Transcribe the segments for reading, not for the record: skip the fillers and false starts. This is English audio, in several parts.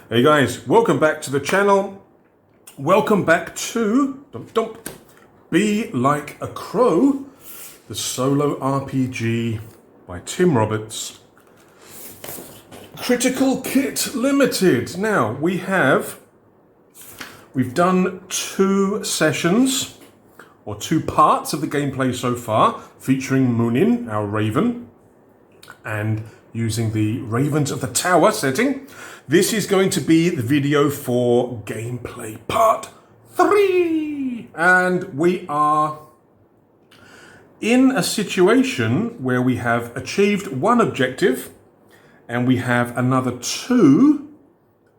Hey guys, welcome back to the channel. Welcome back to Be Like a Crow, the solo RPG by Tim Roberts. Critical Kit Limited. Now we've done 2 sessions or 2 parts of the gameplay so far, featuring Munin, our raven, and using the Ravens of the Tower setting. This is going to be the video for gameplay part 3. And we are in a situation where we have achieved 1 objective and we have another 2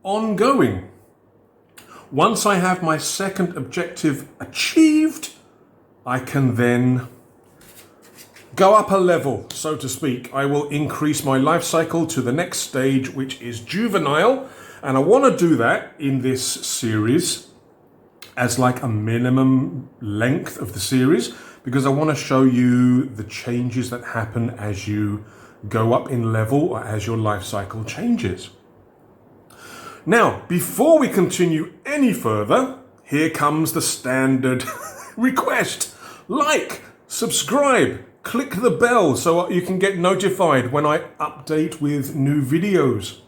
ongoing. Once I have my second objective achieved, I can then go up a level, so to speak. I will increase my life cycle to the next stage, which is juvenile. And I want to do that in this series as like a minimum length of the series, because I want to show you the changes that happen as you go up in level or as your life cycle changes. Now, before we continue any further, here comes the standard request. Like, subscribe, click the bell so you can get notified when I update with new videos.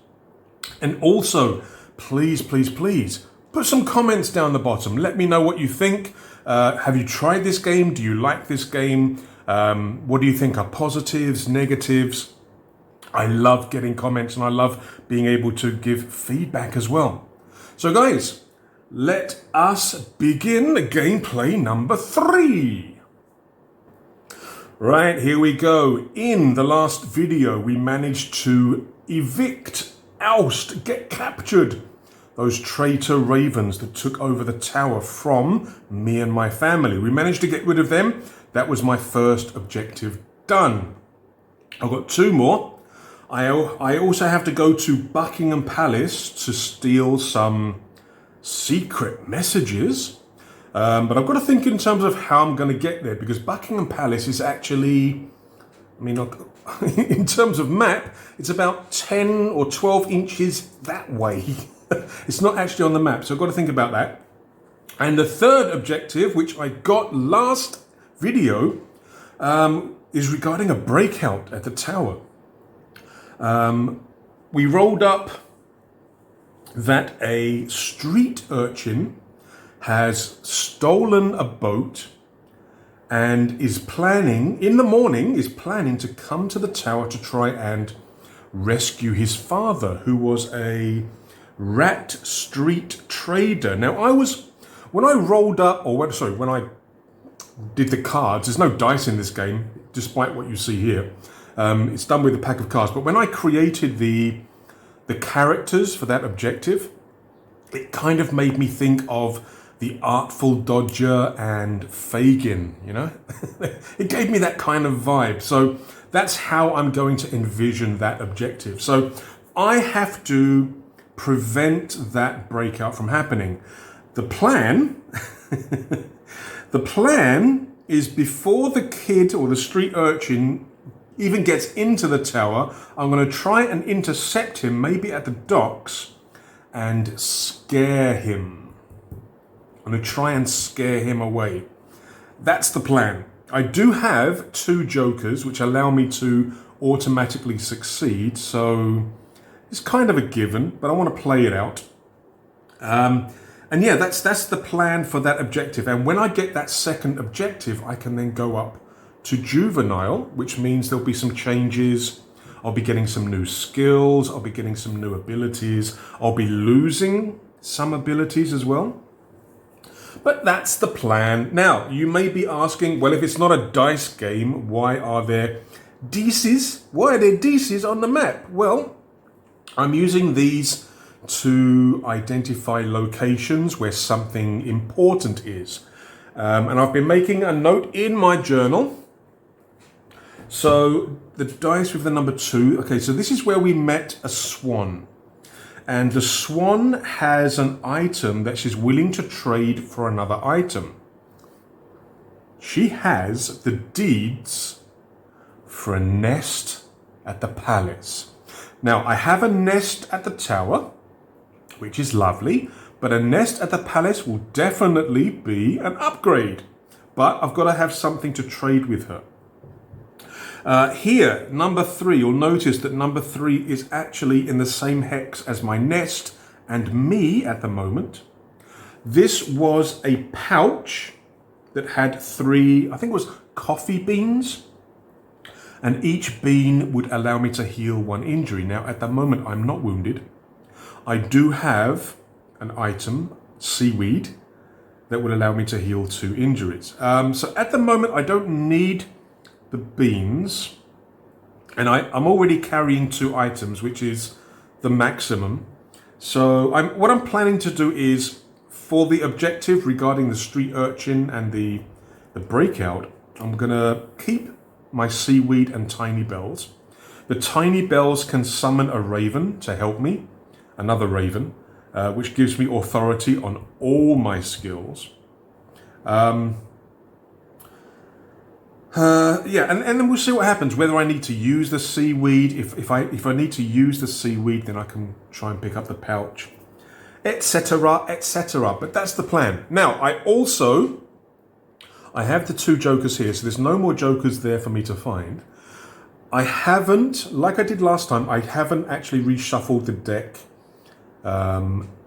And also, please put some comments down the bottom. Let me know what you think. Have you tried this game? Do you like this game? What do you think are positives, negatives? I love getting comments and I love being able to give feedback as well. So guys, let us begin gameplay number 3. Right, here we go. In the last video, we managed to evict, oust, get captured those traitor ravens that took over the tower from me and my family. We managed to get rid of them. That was my first objective done. I've got 2 more. I also have to go to Buckingham Palace to steal some secret messages. But I've got to think in terms of how I'm going to get there, because Buckingham Palace is actually, in terms of map, it's about 10 or 12 inches that way. It's not actually on the map, so I've got to think about that. And the third objective, which I got last video, is regarding a breakout at the tower. We rolled up that a street urchin has stolen a boat and is planning, in the morning, to come to the tower to try and rescue his father, who was a rat street trader. Now when I did the cards, there's no dice in this game, despite what you see here. It's done with a pack of cards. But when I created the characters for that objective, it kind of made me think of the Artful Dodger and Fagin, you know? It gave me that kind of vibe. So that's how I'm going to envision that objective. So I have to prevent that breakout from happening. The plan, is before the kid or the street urchin even gets into the tower, I'm going to try and intercept him, maybe at the docks, and scare him. I'm going to try and scare him away. That's the plan. I do have 2 jokers which allow me to automatically succeed, so it's kind of a given, but I want to play it out. And yeah, that's the plan for that objective. And when I get that second objective, I can then go up to juvenile, which means there'll be some changes. I'll be getting some new skills. I'll be getting some new abilities. I'll be losing some abilities as well. But that's the plan. Now, you may be asking, well, if it's not a dice game, why are there dices? Why are there dices on the map? Well, I'm using these to identify locations where something important is. And I've been making a note in my journal. So the dice with the number 2. Okay, so this is where we met a swan. And the swan has an item that she's willing to trade for another item. She has the deeds for a nest at the palace. Now, I have a nest at the tower. which is lovely. But a nest at the palace will definitely be an upgrade. But I've got to have something to trade with her. Here, number 3, you'll notice that number 3 is actually in the same hex as my nest and me at the moment. This was a pouch that had 3, I think it was coffee beans. And each bean would allow me to heal 1 injury. Now, at the moment, I'm not wounded. I do have an item, seaweed, that would allow me to heal 2 injuries. So at the moment, I don't need the beans. And I'm already carrying 2 items, which is the maximum. So what I'm planning to do is, for the objective regarding the street urchin and the breakout, I'm going to keep my seaweed and tiny bells. The tiny bells can summon a raven to help me, another raven, which gives me authority on all my skills. Yeah, and then we'll see what happens, whether I need to use the seaweed. If I need to use the seaweed, then I can try and pick up the pouch, etc., etc. But that's the plan. Now, I have the 2 jokers here, so there's no more jokers there for me to find. I haven't, like I did last time, I haven't actually reshuffled the deck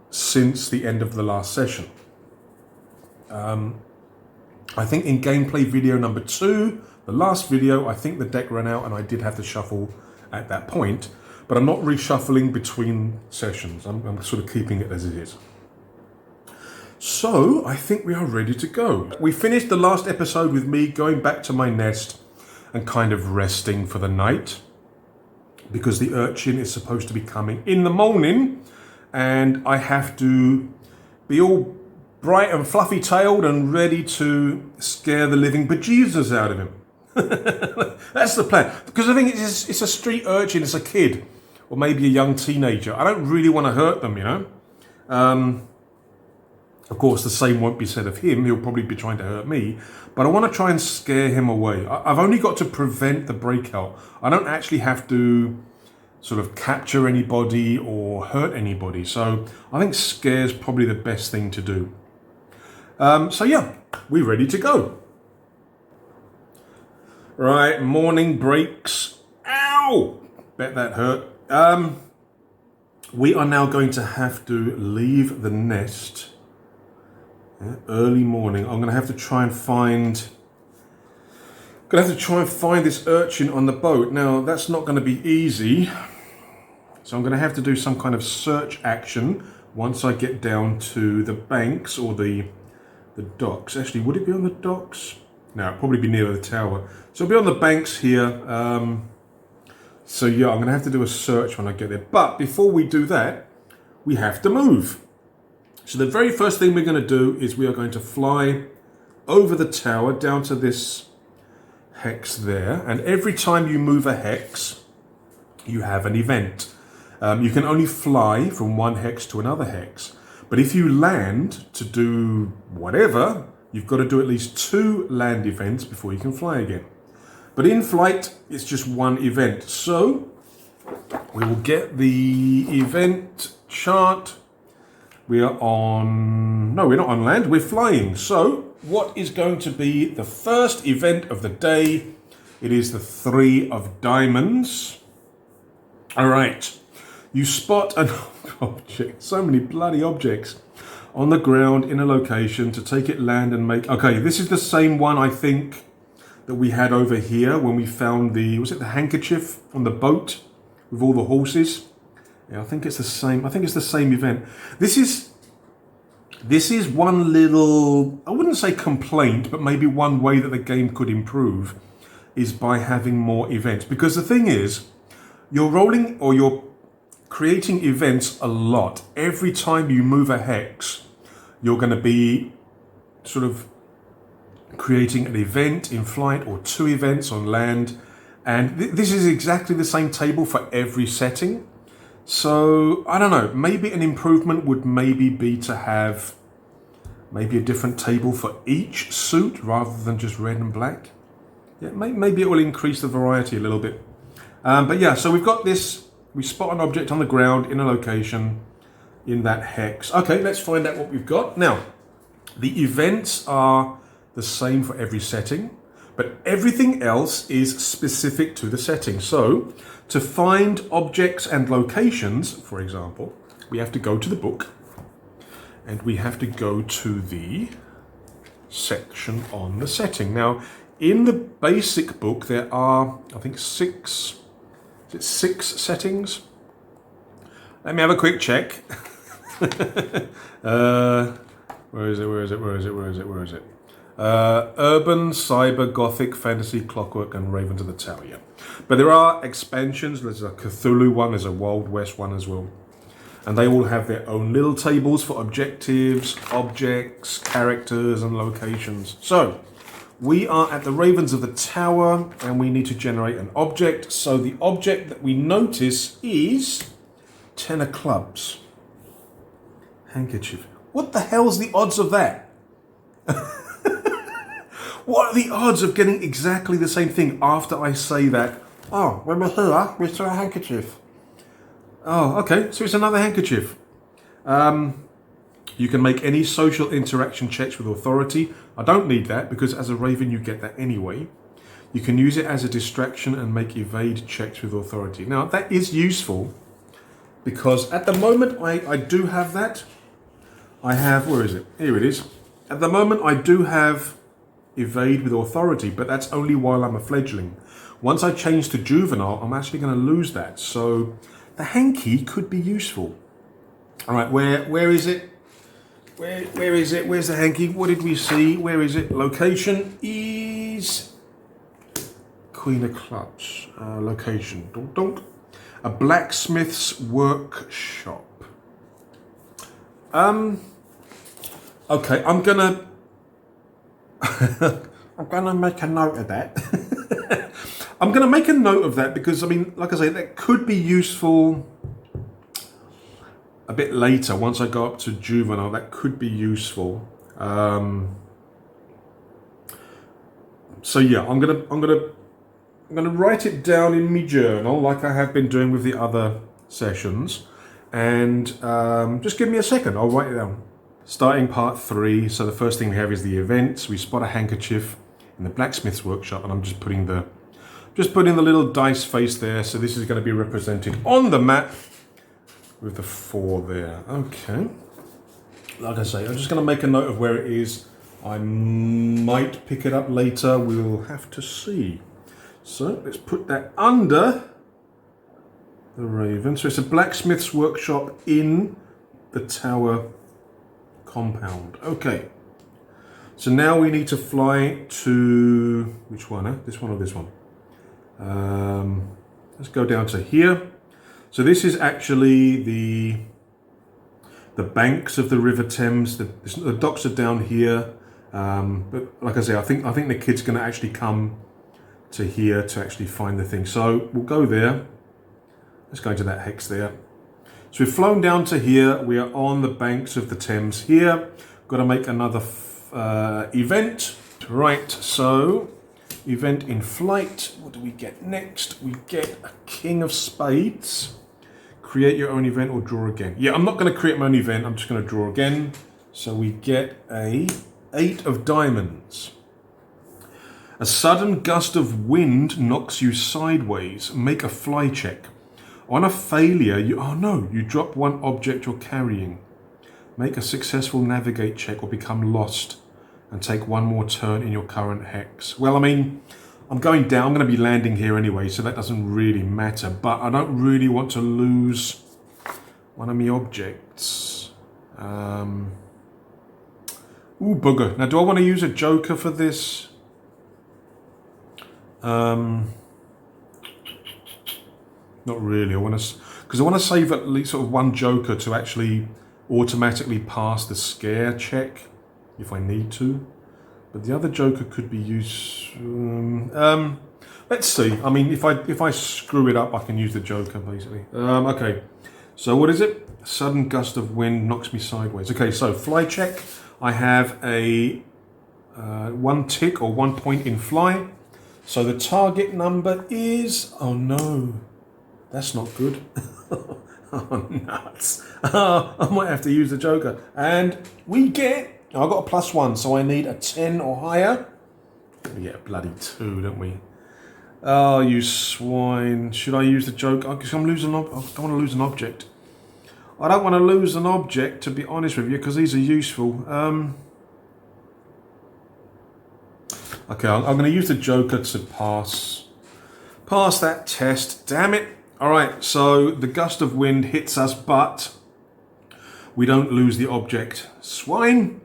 since the end of the last session. I think in gameplay video number 2, the last video, I think the deck ran out and I did have to shuffle at that point, but I'm not reshuffling between sessions. I'm sort of keeping it as it is. So I think we are ready to go. We finished the last episode with me going back to my nest and kind of resting for the night, because the urchin is supposed to be coming in the morning and I have to be all bright and fluffy-tailed and ready to scare the living bejesus out of him. That's the plan. Because I think it's a street urchin, it's a kid, or maybe a young teenager. I don't really want to hurt them, you know. Of course, the same won't be said of him. He'll probably be trying to hurt me. But I want to try and scare him away. I've only got to prevent the breakout. I don't actually have to sort of capture anybody or hurt anybody. So I think scare is probably the best thing to do. So yeah, we're ready to go. Right, morning breaks. Ow! Bet that hurt. We are now going to have to leave the nest. Yeah, early morning. I'm going to have to try and find this urchin on the boat. Now, that's not going to be easy. So I'm going to have to do some kind of search action once I get down to the banks or the docks. Actually, would it be on the docks? No, it'd probably be near the tower. So it'll be on the banks here. So yeah, I'm going to have to do a search when I get there. But before we do that, we have to move. So the very first thing we're going to do is we are going to fly over the tower down to this hex there. And every time you move a hex, you have an event. You can only fly from one hex to another hex. But if you land to do whatever, you've got to do at least 2 land events before you can fly again. But in flight, it's just 1 event. So we will get the event chart. We are on... No, we're not on land. We're flying. So what is going to be the first event of the day? It is the 3 of diamonds. All right. You spot an object, so many bloody objects, on the ground in a location to take it land and make... Okay, this is the same one, I think, that we had over here when we found the... Was it the handkerchief on the boat with all the horses? Yeah, I think it's the same. I think it's the same event. This is one little... I wouldn't say complaint, but maybe one way that the game could improve is by having more events. Because the thing is, you're rolling or you're creating events a lot. Every time you move a hex, you're going to be sort of creating an event in flight or 2 events on land. And this is exactly the same table for every setting. So, I don't know, maybe an improvement would maybe be to have maybe a different table for each suit rather than just red and black. Yeah, maybe it will increase the variety a little bit. But yeah, so we've got this. We spot an object on the ground in a location. in that hex. Okay, let's find out what we've got. Now, the events are the same for every setting, but everything else is specific to the setting. So, to find objects and locations, for example, we have to go to the book, and we have to go to the section on the setting. Now, in the basic book, there are, I think, six settings? Let me have a quick check. Where is it? Urban, Cyber, Gothic, Fantasy, Clockwork, and Raven to the Tower, yeah. But there are expansions. There's a Cthulhu one, there's a Wild West one as well. And they all have their own little tables for objectives, objects, characters, and locations. So, we are at the Ravens of the Tower, and we need to generate an object. So the object that we notice is 10 of clubs. Handkerchief. What the hell's the odds of that? What are the odds of getting exactly the same thing after I say that? Oh, when we're here, we saw a handkerchief. Oh, okay, so it's another handkerchief. You can make any social interaction checks with authority. I don't need that because as a Raven you get that anyway. You can use it as a distraction and make evade checks with authority. Now that is useful because at the moment I do have that. I have, where is it? Here it is. At the moment I do have evade with authority, but that's only while I'm a fledgling. Once I change to juvenile, I'm actually going to lose that. So the hanky could be useful. All right, where is it? Where is it? Where's the hanky? What did we see? Where is it? Location is Queen of Clubs. Location. Donk, donk. A blacksmith's workshop. Okay, I'm gonna make a note of that. I'm gonna make a note of that because I mean, like I say, that could be useful a bit later. Once I go up to juvenile, that could be useful. So yeah, I'm gonna write it down in my journal like I have been doing with the other sessions, and just give me a second. I'll write it down. Starting part 3. So the first thing we have is the events. We spot a handkerchief in the blacksmith's workshop, and I'm just putting the little dice face there. So this is going to be represented on the map with the 4 there. Okay. Like I say, I'm just going to make a note of where it is. I might pick it up later. We'll have to see. So let's put that under the Raven. So it's a blacksmith's workshop in the tower compound. Okay. So now we need to fly to which one? This one or this one? Let's go down to here. So this is actually the banks of the River Thames. The docks are down here. But like I say, I think the kid's going to actually come to here to actually find the thing. So we'll go there. Let's go into that hex there. So we've flown down to here. We are on the banks of the Thames here. Got to make another event. Right, so event in flight. What do we get next? We get a King of Spades. Create your own event or draw again. Yeah, I'm not going to create my own event. I'm just going to draw again. So we get a 8 of diamonds. A sudden gust of wind knocks you sideways. Make a fly check. On a failure, you drop one object you're carrying. Make a successful navigate check or become lost and take one more turn in your current hex. Well, I mean, I'm going down. I'm going to be landing here anyway, so that doesn't really matter. But I don't really want to lose one of my objects. Ooh, bugger. Now, do I want to use a joker for this? Not really. Because I want to save at least sort of one joker to actually automatically pass the scare check if I need to. But the other joker could be used. Let's see. I mean, if I screw it up, I can use the joker basically. Okay. So what is it? A sudden gust of wind knocks me sideways. Okay. So fly check. I have a 1 tick or 1 point in fly. So the target number is, oh no, that's not good. Oh, nuts. I might have to use the Joker. And we get... I've got a +1, so I need a 10 or higher. We get a bloody 2, don't we? Oh, you swine. Should I use the Joker? Because I don't want to lose an object. I don't want to lose an object, to be honest with you, because these are useful. Okay, I'm going to use the Joker to pass that test. Damn it. All right, so the gust of wind hits us, but we don't lose the object. Swine.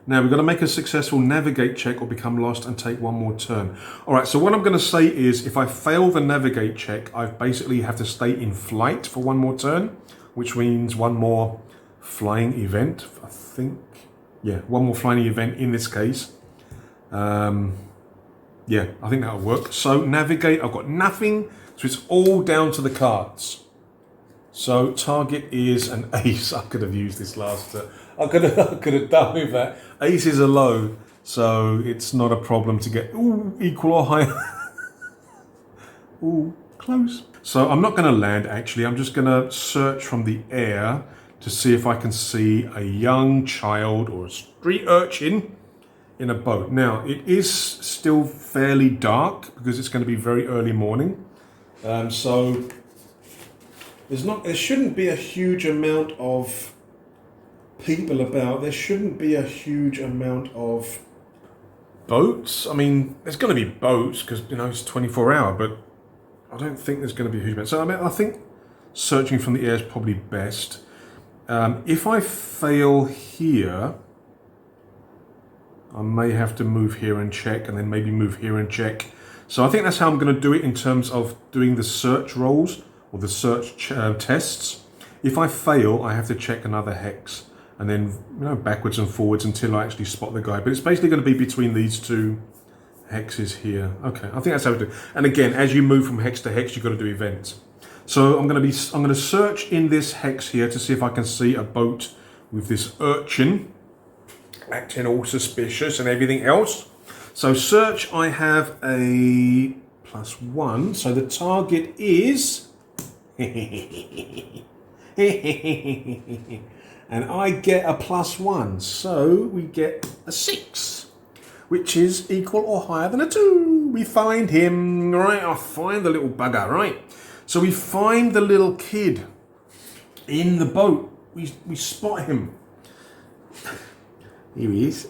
Now we've got to make a successful navigate check or become lost and take one more turn. All right, so what I'm going to say is if I fail the navigate check, I basically have to stay in flight for one more turn, which means one more flying event, I think. Yeah, one more flying event in this case. Yeah, I think that'll work. So navigate, I've got nothing, so it's all down to the cards. So target is an ace. I could have used this last turn. I could have done with that. Ace is a low, so it's not a problem to get equal or higher. Ooh, close. So I'm not going to land actually. I'm just going to search from the air to see if I can see a young child or a street urchin in a boat. Now it is still fairly dark because it's going to be very early morning. So there shouldn't be a huge amount of people about. There shouldn't be a huge amount of boats. I mean, there's going to be boats because it's 24-hour, but I don't think there's going to be a huge amount. So I mean, I think searching from the air is probably best. If I fail here, I may have to move here and check, and then maybe move here and check. So I think that's how I'm going to do it in terms of doing the search rolls or the search tests. If I fail, I have to check another hex, and then backwards and forwards until I actually spot the guy. But it's basically going to be between these two hexes here. Okay, I think that's how to do it. And again, as you move from hex to hex, you've got to do events. So I'm going to search in this hex here to see if I can see a boat with this urchin acting all suspicious and everything else. So search, I have a +1. So the target is and I get a +1. So we get a 6, which is equal or higher than a 2. We find him, right? I find the little bugger, right? So we find the little kid in the boat. We spot him. Here he is.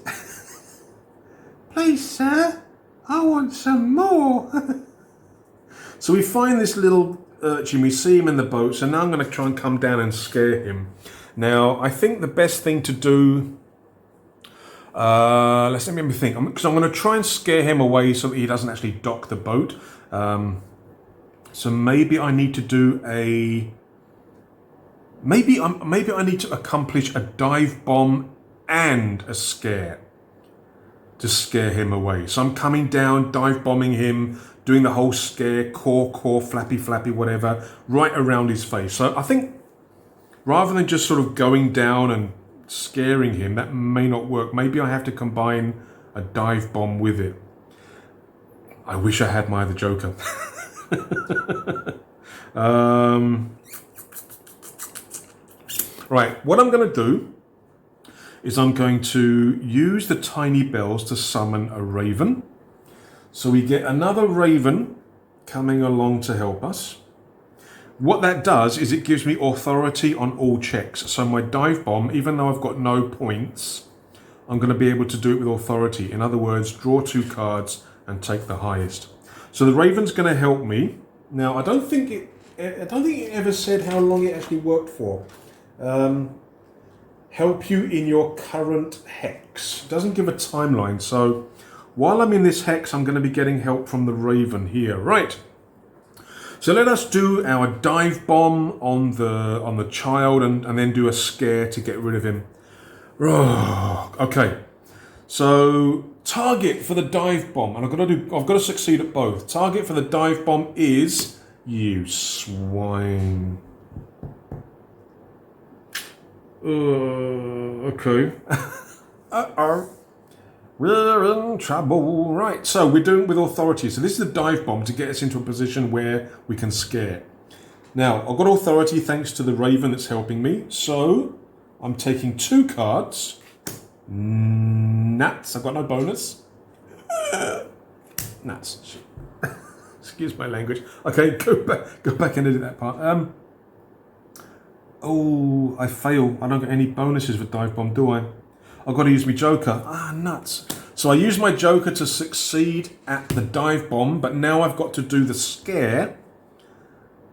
Please, sir, I want some more. So we find this little urchin. We see him in the boat. So now I'm going to try and come down and scare him. Now, I think the best thing to do... let me think. Because I'm going to try and scare him away so that he doesn't actually dock the boat. So maybe I need to do a... Maybe I need to accomplish a dive bomb and a scare to scare him away. So I'm coming down, dive bombing him, doing the whole scare, caw, flappy, whatever, right around his face. So I think rather than just sort of going down and scaring him, that may not work. Maybe I have to combine a dive bomb with it. I wish I had my other Joker. Right, what I'm going to do is I'm going to use the tiny bells to summon a raven. So we get another raven coming along to help us. What that does is it gives me authority on all checks. So my dive bomb, even though I've got no points, I'm going to be able to do it with authority. In other words, draw 2 cards and take the highest. So the raven's going to help me. Now I don't think it ever said how long it actually worked for. Help you in your current hex. It doesn't give a timeline. So while I'm in this hex, I'm going to be getting help from the raven here. Right. So let us do our dive bomb on the child and then do a scare to get rid of him. Okay. So target for the dive bomb, and I've got to succeed at both. Target for the dive bomb is you swine. Okay. Uh-oh. We're in trouble. Right, so we're doing it with authority. So this is the dive bomb to get us into a position where we can scare. Now, I've got authority thanks to the Raven that's helping me. So, I'm taking 2 cards. Nuts. I've got no bonus. Nuts. Excuse my language. Okay, go back and edit that part. Oh, I fail. I don't get any bonuses for Divebomb, do I? I've got to use my Joker. Ah, nuts. So I use my Joker to succeed at the Divebomb, but now I've got to do the scare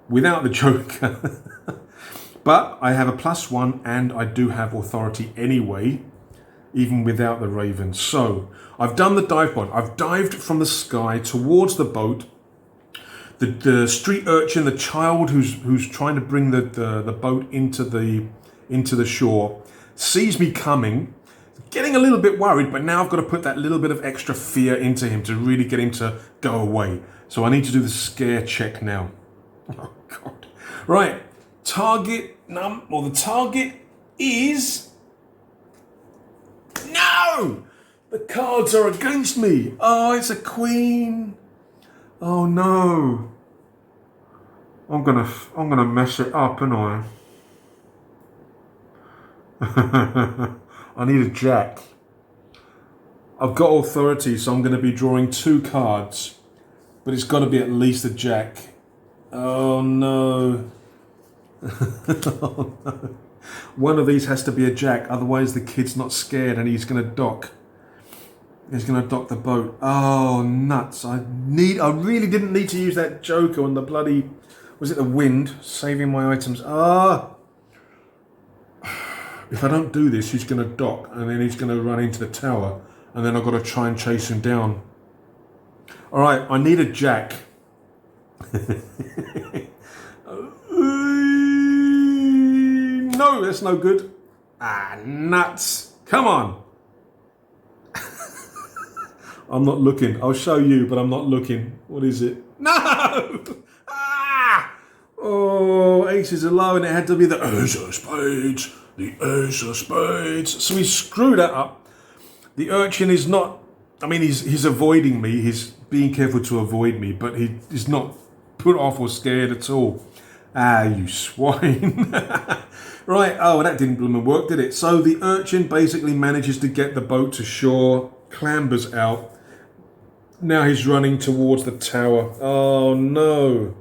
without the Joker. But I have a +1 and I do have authority anyway, even without the Raven. So I've done the Divebomb. I've dived from the sky towards the boat. The street urchin, the child who's trying to bring the boat into the shore, sees me coming, getting a little bit worried, but now I've got to put that little bit of extra fear into him to really get him to go away. So I need to do the scare check now. Oh God. Right. The target is... No! The cards are against me. Oh, it's a queen. Oh no. I'm gonna mess it up, aren't I? I need a jack. I've got authority, so I'm gonna be drawing 2 cards. But it's gotta be at least a jack. Oh no. Oh, no. One of these has to be a jack, otherwise the kid's not scared and he's gonna dock. He's gonna dock the boat. Oh nuts. I really didn't need to use that Joker on the bloody, was it the wind? Saving my items. Ah! If I don't do this, he's gonna dock and then he's gonna run into the tower and then I've got to try and chase him down. Alright, I need a jack. No, that's no good. Ah, nuts. Come on. I'm not looking. I'll show you, but I'm not looking. What is it? No! Ah! Oh, aces are low and it had to be the ace of spades. The ace of spades. So he screwed that up. The urchin is not... I mean, he's avoiding me. He's being careful to avoid me, but he's not put off or scared at all. Ah, you swine. Right, oh, that didn't bloom and work, did it? So the urchin basically manages to get the boat to shore, clambers out. Now he's running towards the tower. Oh, no.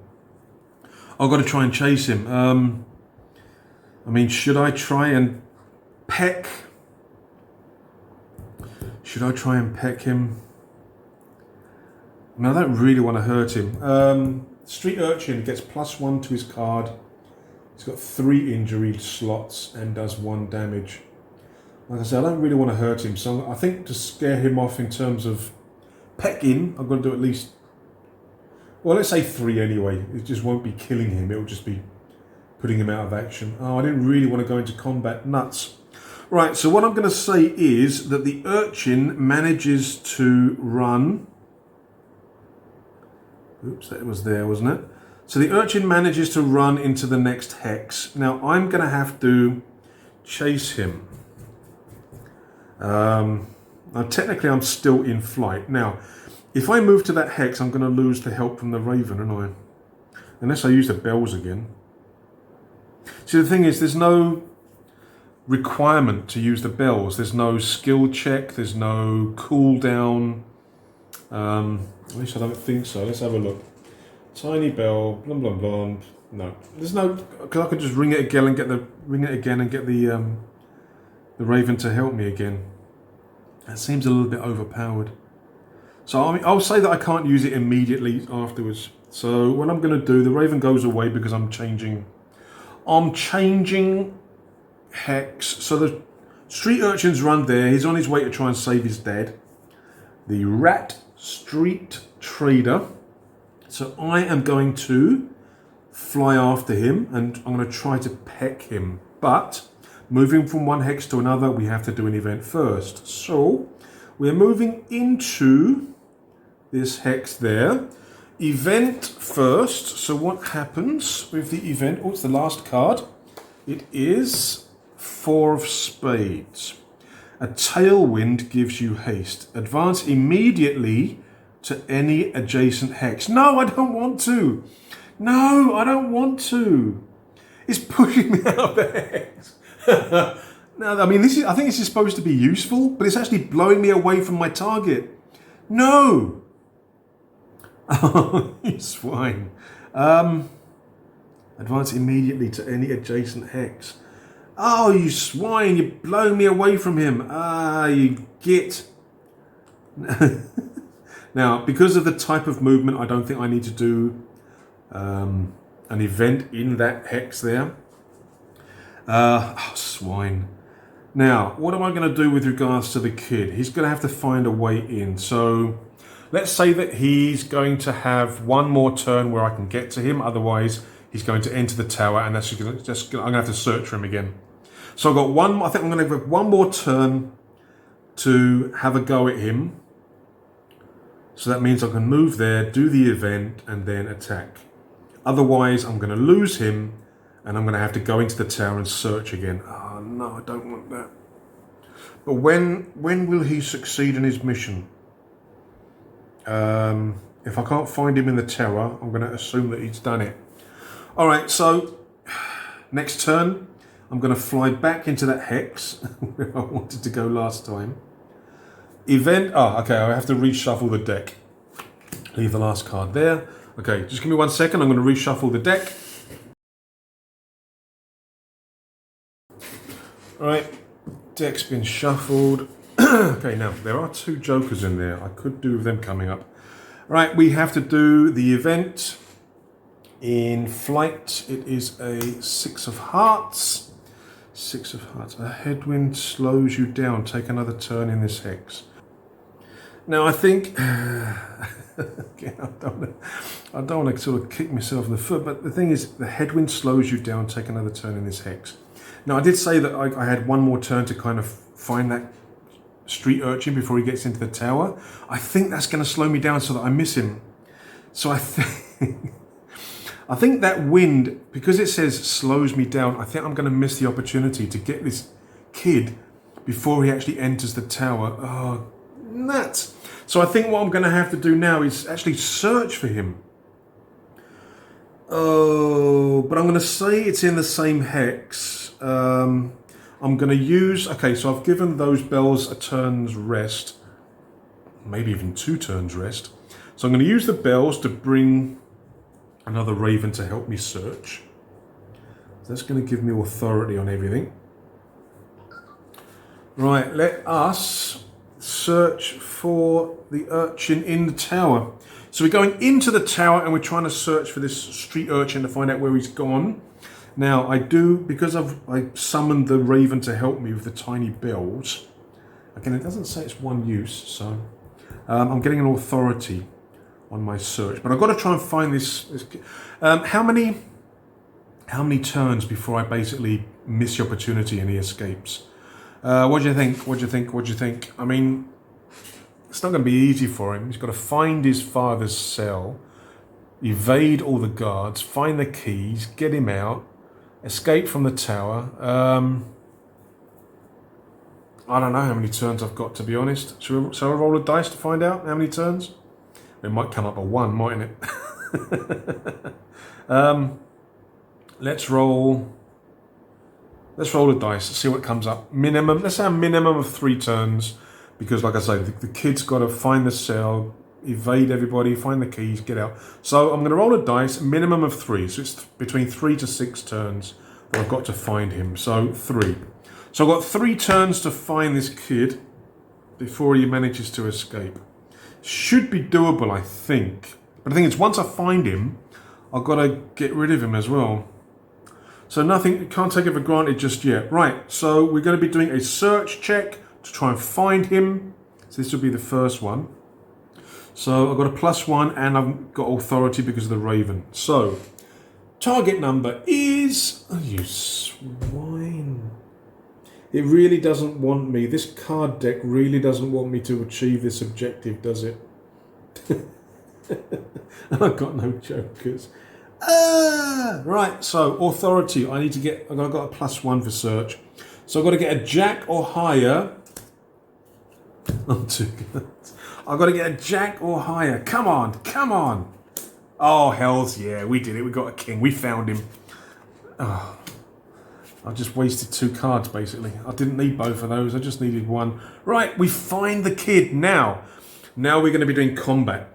I've got to try and chase him. I mean, should I try and peck? Should I try and peck him? No, I don't really want to hurt him. Street urchin gets +1 to his card. He's got 3 injury slots and does 1 damage. Like I said, I don't really want to hurt him, so I think to scare him off in terms of pecking, I'm going to do at least, well, let's say 3 anyway. It just won't be killing him, it'll just be putting him out of action. Oh, I didn't really want to go into combat. Nuts. Right, so what I'm going to say is that the urchin manages to run... Oops, that was there, wasn't it? So the urchin manages to run into the next hex. Now I'm going to have to chase him. Now technically I'm still in flight. Now, if I move to that hex, I'm going to lose the help from the Raven, aren't I? Unless I use the bells again. See, the thing is, there's no requirement to use the bells. There's no skill check. There's no cooldown. At least I don't think so. Let's have a look. Tiny bell, blum blum blum. No, there's no. Because I could just ring it again and get the Raven to help me again. That seems a little bit overpowered. So I mean, I'll say that I can't use it immediately afterwards. So what I'm going to do, the Raven goes away because I'm changing hex. So the street urchin's run there. He's on his way to try and save his dad. The rat street trader. So I am going to fly after him and I'm going to try to peck him. But moving from one hex to another, we have to do an event first. So we're moving into this hex there. Event first. So what happens with the event? Oh, it's the last card. It is 4 of spades. A tailwind gives you haste. Advance immediately to any adjacent hex. No, I don't want to. No, I don't want to. It's pushing me out of the hex. No, I mean, I think this is supposed to be useful, but it's actually blowing me away from my target. No! Oh, you swine. Advance immediately to any adjacent hex. Oh, you swine, you're blowing me away from him. Ah, you git. Now, because of the type of movement, I don't think I need to do an event in that hex there. Oh, swine. Now, what am I going to do with regards to the kid? He's going to have to find a way in. So, let's say that he's going to have one more turn where I can get to him. Otherwise, he's going to enter the tower, and that's I'm going to have to search for him again. So I've got one. I think I'm going to have one more turn to have a go at him. So that means I can move there, do the event, and then attack. Otherwise, I'm going to lose him, and I'm going to have to go into the tower and search again. Oh no, I don't want that. But when will he succeed in his mission? If I can't find him in the tower, I'm going to assume that he's done it. All right, so next turn, I'm going to fly back into that hex where I wanted to go last time. Event, okay, I have to reshuffle the deck. Leave the last card there. Okay, just give me 1 second, I'm going to reshuffle the deck. All right, deck's been shuffled. Okay, now, there are 2 jokers in there. I could do with them coming up. All right, we have to do the event in flight. It is a 6 of hearts. 6 of hearts. A headwind slows you down. Take another turn in this hex. Now, I think... again, I don't want to sort of kick myself in the foot, but the thing is, the headwind slows you down. Take another turn in this hex. Now, I did say that I had one more turn to kind of find that street urchin before he gets into the tower. I think that's going to slow me down so that I miss him. So I think that wind, because it says slows me down, I think I'm going to miss the opportunity to get this kid before he actually enters the tower. Oh, nuts. So I think what I'm going to have to do now is actually search for him. Oh, but I'm going to say it's in the same hex. I'm going to use... Okay, so I've given those bells a turn's rest. Maybe even 2 turns rest. So I'm going to use the bells to bring another raven to help me search. So that's going to give me authority on everything. Right, let us search for the urchin in the tower. So we're going into the tower and we're trying to search for this street urchin to find out where he's gone. Now I do, because I summoned the raven to help me with the tiny bells. Again, it doesn't say it's one use, so I'm getting an authority on my search. But I've got to try and find this how many turns before I basically miss the opportunity and he escapes? What do you think? What do you think? What do you think? I mean, it's not going to be easy for him. He's got to find his father's cell, evade all the guards, find the keys, get him out, escape from the tower. I don't know how many turns I've got, to be honest. Shall I roll a dice to find out how many turns? It might come up a 1, mightn't it? Let's roll a dice, see what comes up. Minimum, let's say a minimum of 3 turns, because like I say, the kid's got to find the cell, evade everybody, find the keys, get out. So I'm going to roll a dice, minimum of 3. So it's between 3 to 6 turns that I've got to find him. So 3. So I've got 3 turns to find this kid before he manages to escape. Should be doable, I think. But the thing is, once I find him, I've got to get rid of him as well. So nothing, can't take it for granted just yet. Right, so we're going to be doing a search check to try and find him. So this will be the first one. So I've got a +1 and I've got authority because of the raven. So, target number is... Oh, you swine. It really doesn't want me. This card deck really doesn't want me to achieve this objective, does it? I've got no jokers. Right, so authority. I need to get... I've got a +1 for search. So I've got to get a jack or higher. Not too good. I've got to get a jack or higher. Come on, come on. Oh, hells yeah, we did it. We got a king. We found him. Oh, I just wasted 2 cards, basically. I didn't need both of those. I just needed one. Right, we find the kid now. Now we're going to be doing combat.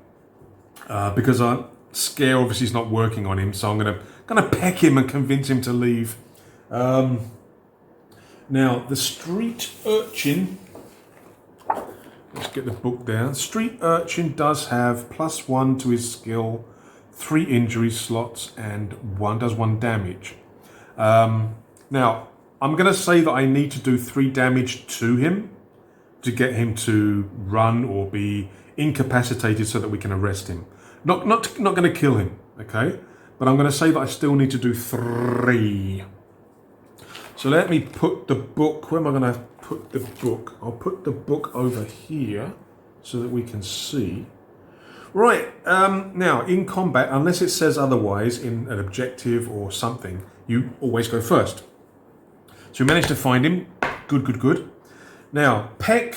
Because our scare obviously is not working on him, so I'm gonna peck him and convince him to leave. Now, the street urchin... Let's get the book down. Street urchin does have +1 to his skill, 3 injury slots, and does 1 damage. Now, I'm going to say that I need to do 3 damage to him to get him to run or be incapacitated so that we can arrest him. Not going to kill him, okay? But I'm going to say that I still need to do 3. So let me put the book. Where am I going to put the book? I'll put the book over here so that we can see. Right, now in combat, unless it says otherwise in an objective or something, you always go first. So we managed to find him. Good. Now, Peck,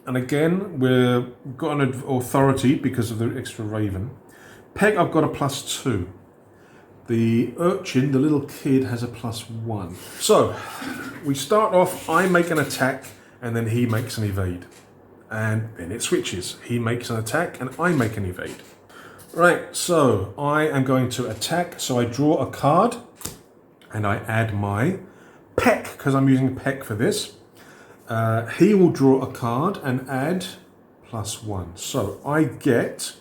and again, we've got an authority because of the extra raven. Peck, I've got a +2. The urchin, the little kid, has a +1. So, we start off, I make an attack, and then he makes an evade. And then it switches. He makes an attack, and I make an evade. Right, so I am going to attack. So I draw a card, and I add my Peck, because I'm using Peck for this. He will draw a card and add +1. So I get...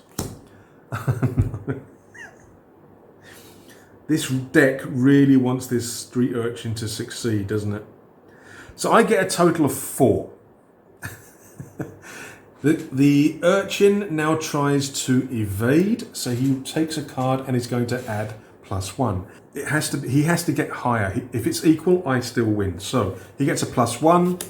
This deck really wants this street urchin to succeed, doesn't it? So I get a total of 4. The urchin now tries to evade, so he takes a card and is going to add +1. He has to get higher. If it's equal, I still win. So he gets a +1.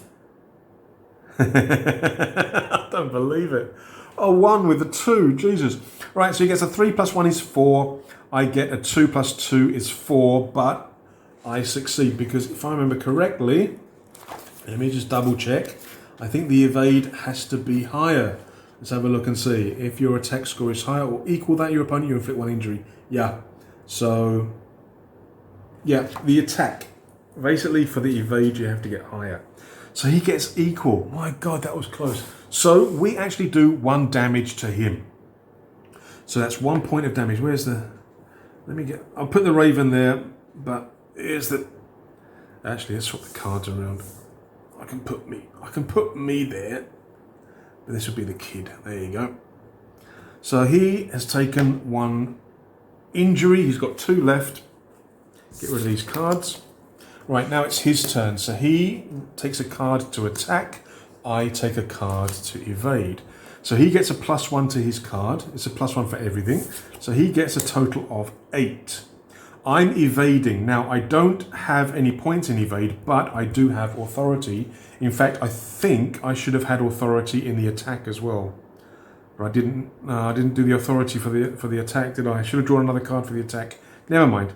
I don't believe it. A 1 with a 2, Jesus. Right, so he gets a 3 + 1 is 4. I get a 2 + 2 is 4, but I succeed because if I remember correctly, let me just double check. I think the evade has to be higher. Let's have a look and see. If your attack score is higher or equal that your opponent, you inflict 1 injury. Yeah. So, yeah, the attack. Basically, for the evade, you have to get higher. So he gets equal. My God, that was close. So we actually do 1 damage to him. So that's 1 point of damage. Where's the... I'll put the raven there, but here's the... Actually, let's swap the cards around. I can put me there. But this would be the kid. There you go. So he has taken 1 injury. He's got 2 left. Get rid of these cards. Right, now it's his turn. So he takes a card to attack. I take a card to evade. So he gets a +1 to his card. It's a +1 for everything. So he gets a total of 8. I'm evading. Now, I don't have any points in evade, but I do have authority. In fact, I think I should have had authority in the attack as well. But I didn't do the authority for the attack, did I? I should have drawn another card for the attack. Never mind.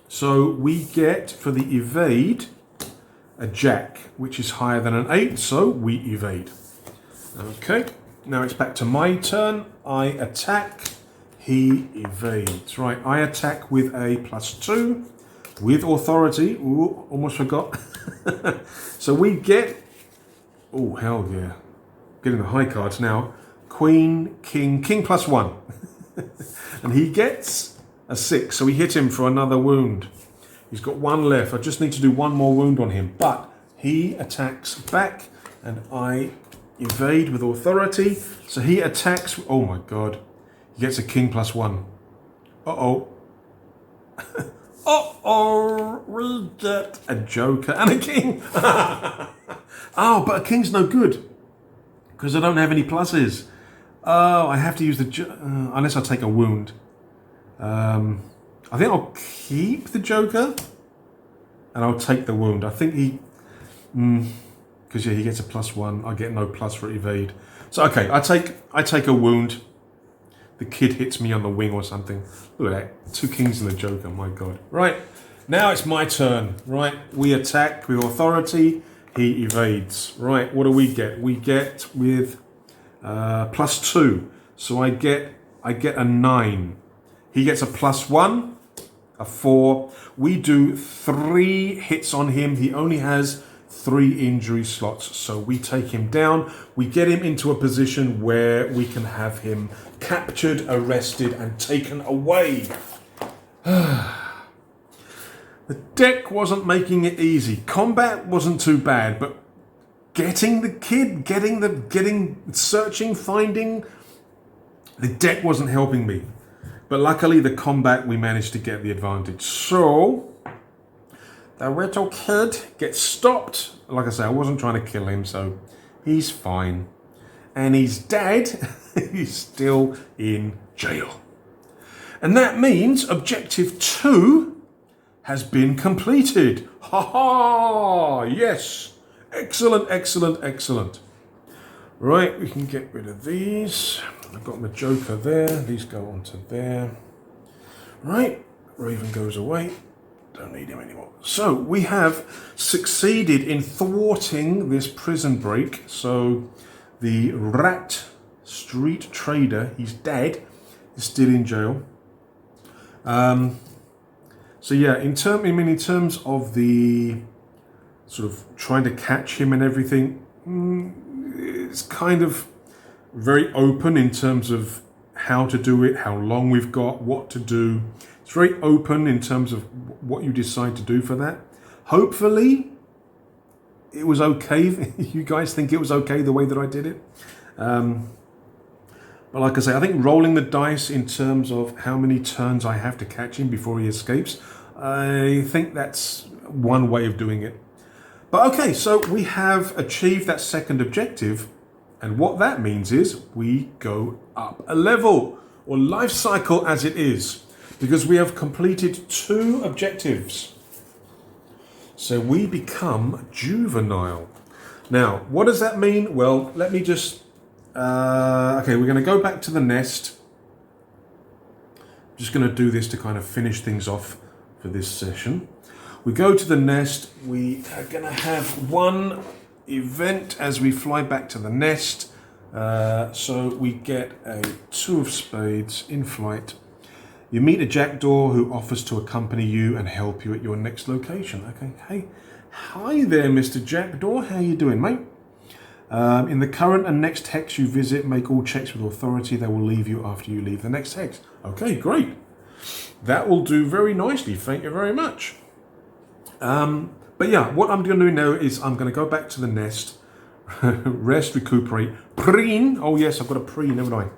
So we get, for the evade, a jack, which is higher than an 8, so we evade. Okay, now it's back to my turn. I attack, he evades. Right, I attack with a +2 with authority. Ooh, almost forgot. So we get, oh hell yeah, getting the high cards now. Queen, king +1. And he gets a 6, so we hit him for another wound. He's got 1 left. I just need to do 1 more wound on him, but he attacks back and I evade with authority. So he attacks. Oh my God. He gets a king +1. Uh-oh. Uh-oh. We get a joker and a king. Oh, but a king's no good because I don't have any pluses. Oh, I have to use the... unless I take a wound. I think I'll keep the joker and I'll take the wound. I think he... Because yeah, he gets a +1. I get no plus for evade. So okay, I take a wound. The kid hits me on the wing or something. Look at that. 2 kings and a joker. My God. Right. Now it's my turn. Right. We attack with authority. He evades. Right. What do we get? We get with +2. So I get I get a 9. He gets a +1, a 4. We do 3 hits on him. He only has 3 injury slots, so we take him down. We get him into a position where we can have him captured, arrested, and taken away. The deck wasn't making it easy. Combat wasn't too bad, but getting the kid, searching, finding, the deck wasn't helping me. But luckily the combat, we managed to get the advantage. So the little kid gets stopped. Like I say, I wasn't trying to kill him, so he's fine. And his dad, he's still in jail. And that means objective 2 has been completed. Ha ha! Yes! Excellent, excellent, excellent. Right, we can get rid of these. I've got my joker there. These go onto there. Right, Raven goes away. Don't need him anymore. So we have succeeded in thwarting this prison break. So the rat street trader, he's dead, is still in jail. So yeah, in terms of the sort of trying to catch him and everything, it's kind of very open in terms of how to do it, how long we've got, what to do. It's very open in terms of what you decide to do for that. Hopefully, it was okay. You guys think it was okay the way that I did it? But like I say, I think rolling the dice in terms of how many turns I have to catch him before he escapes, I think that's one way of doing it. But okay, so we have achieved that second objective, and what that means is we go up a level, or life cycle as it is, because we have completed 2 objectives. So we become juvenile. Now, what does that mean? Well, let me just... okay, we're going to go back to the nest. I'm just going to do this to kind of finish things off for this session. We go to the nest. We are going to have one event as we fly back to the nest. So we get a 2 of spades in flight. You meet a jackdaw who offers to accompany you and help you at your next location. Okay, hey, hi there, Mr. Jackdaw. How you doing, mate? In the current and next hex you visit, make all checks with authority. They will leave you after you leave the next hex. Okay, great. That will do very nicely. Thank you very much. But yeah, what I'm going to do now is I'm going to go back to the nest, rest, recuperate, preen. Oh yes, I've got a preen, haven't I?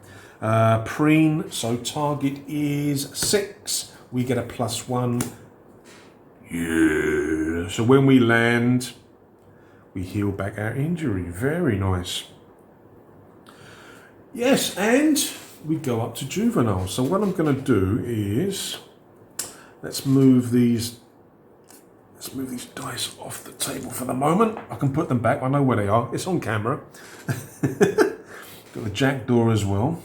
Preen, so target is 6. We get a +1. Yeah. So when we land, we heal back our injury. Very nice. Yes, and we go up to juvenile. So what I'm going to do is, let's move these dice off the table for the moment. I can put them back. I know where they are. It's on camera. Got the jackdaw as well.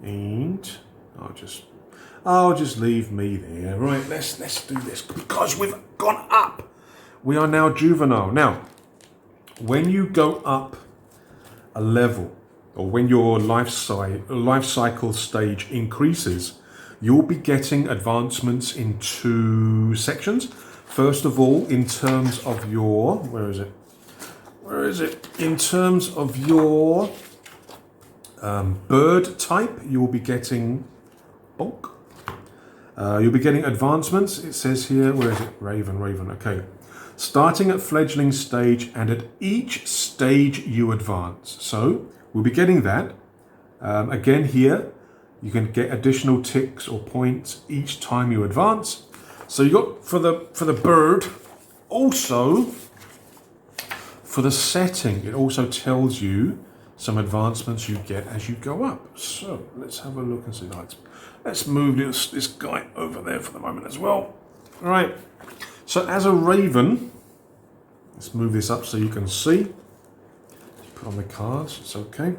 And I'll just leave me there. Right, let's do this because we've gone up. We are now juvenile. Now, when you go up a level, or when your life cycle stage increases, you'll be getting advancements in 2 sections. First of all, in terms of your, where is it? In terms of your bird type, you'll be getting bonk. You'll be getting advancements. It says here, where is it? Raven. Okay. Starting at fledgling stage, and at each stage you advance. So we'll be getting that. Again here, you can get additional ticks or points each time you advance. So you got for the bird. Also, for the setting, it also tells you some advancements you get as you go up. So let's have a look and see. Let's move this guy over there for the moment as well. All right. So as a raven, let's move this up so you can see. Put on the cards. It's okay.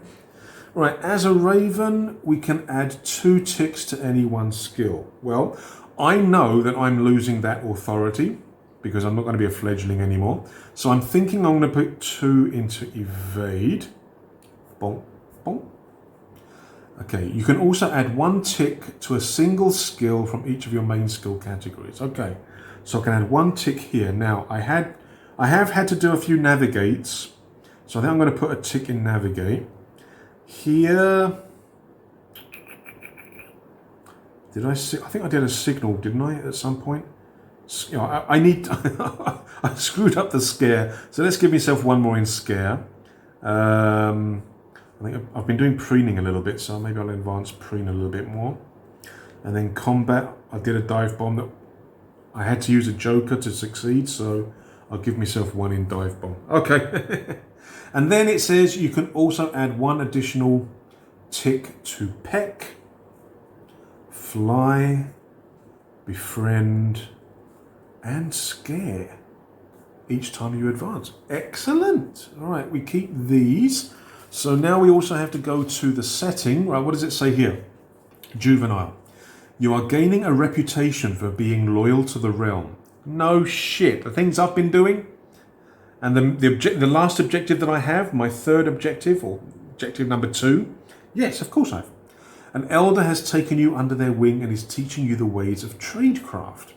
Right. As a raven, we can add 2 ticks to any one skill. Well, I know that I'm losing that authority because I'm not going to be a fledgling anymore. So I'm thinking I'm going to put 2 into evade. Bonk, bonk. Okay, you can also add 1 tick to a single skill from each of your main skill categories. Okay, so I can add 1 tick here. Now, I have had to do a few navigates, so I think I'm going to put a tick in navigate. Here, I think I did a signal, didn't I, at some point? You know, I need, I screwed up the scare, so let's give myself 1 more in scare. I think I've been doing preening a little bit, so maybe I'll advance preen a little bit more. And then combat, I did a dive bomb that I had to use a joker to succeed, so I'll give myself 1 in dive bomb. Okay. And then it says you can also add 1 additional tick to peck, fly, befriend, and scare each time you advance. Excellent. All right, we keep these. So now we also have to go to the setting. Right, what does it say here? Juvenile. You are gaining a reputation for being loyal to the realm. No shit. The things I've been doing. And the last objective that I have, my 3rd objective, or objective number 2. Yes, of course I've. An elder has taken you under their wing and is teaching you the ways of tradecraft.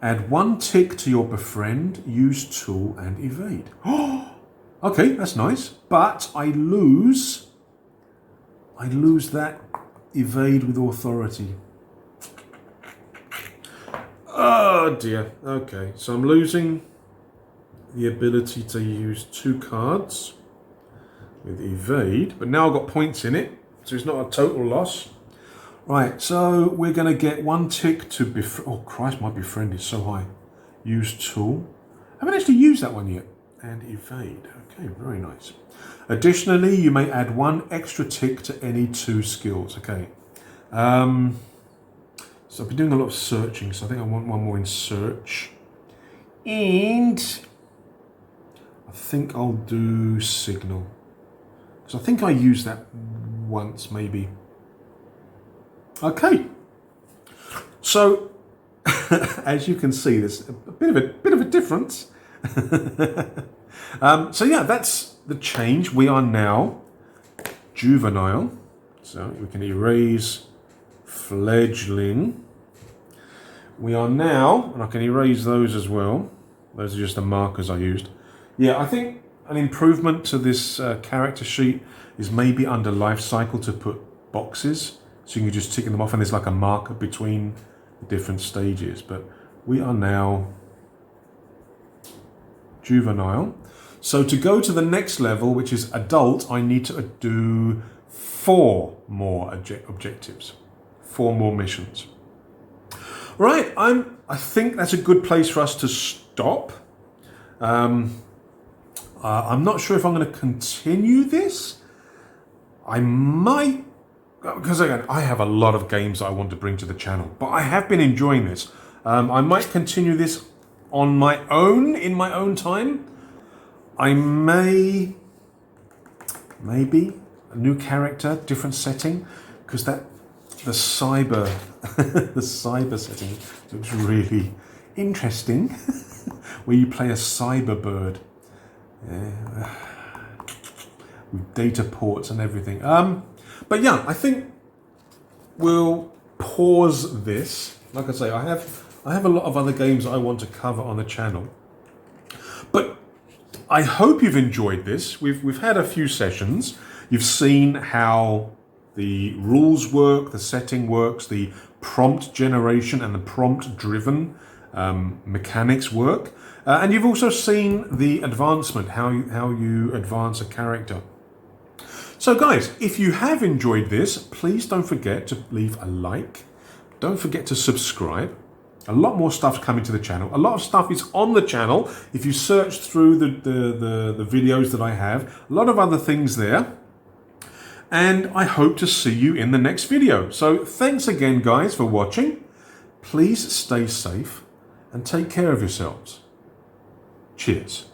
Add 1 tick to your befriend, use tool, and evade. Oh, okay, that's nice. But I lose that evade with authority. Oh dear. Okay, so I'm losing the ability to use 2 cards with evade, but now I've got points in it, so it's not a total loss. Right, so we're going to get 1 tick to befriend. Oh Christ, my befriend is so high. Use tool. I haven't actually used that one yet. And evade. Okay, very nice. Additionally, you may add 1 extra tick to any 2 skills. Okay. So I've been doing a lot of searching, so I think I want 1 more in search. And I think I'll do signal. Because I think I used that once, maybe. Okay. So, as you can see, there's a bit of a difference. So yeah, that's the change. We are now juvenile. So we can erase fledgling. We are now, and I can erase those as well. Those are just the markers I used. Yeah, I think an improvement to this character sheet is maybe under life cycle to put boxes. So you can just tick them off and there's like a marker between the different stages. But we are now juvenile. So to go to the next level, which is adult, I need to do 4 more objectives, 4 more missions. Right, I think that's a good place for us to stop. I'm not sure if I'm going to continue this. I might, because again, I have a lot of games that I want to bring to the channel, but I have been enjoying this. I might continue this on my own, in my own time. I maybe a new character, different setting, because the cyber the cyber setting looks really interesting, where you play a cyber bird with data ports and everything. But yeah, I think we'll pause this. Like I say, I have a lot of other games I want to cover on the channel, but I hope you've enjoyed this. We've had a few sessions. You've seen how the rules work, the setting works, the prompt generation and the prompt-driven mechanics work, and you've also seen the advancement, how you advance a character. So guys, if you have enjoyed this, please don't forget to leave a like. Don't forget to subscribe. A lot more stuff's coming to the channel. A lot of stuff is on the channel. If you search through the videos that I have, a lot of other things there. And I hope to see you in the next video. So thanks again, guys, for watching. Please stay safe and take care of yourselves. Cheers.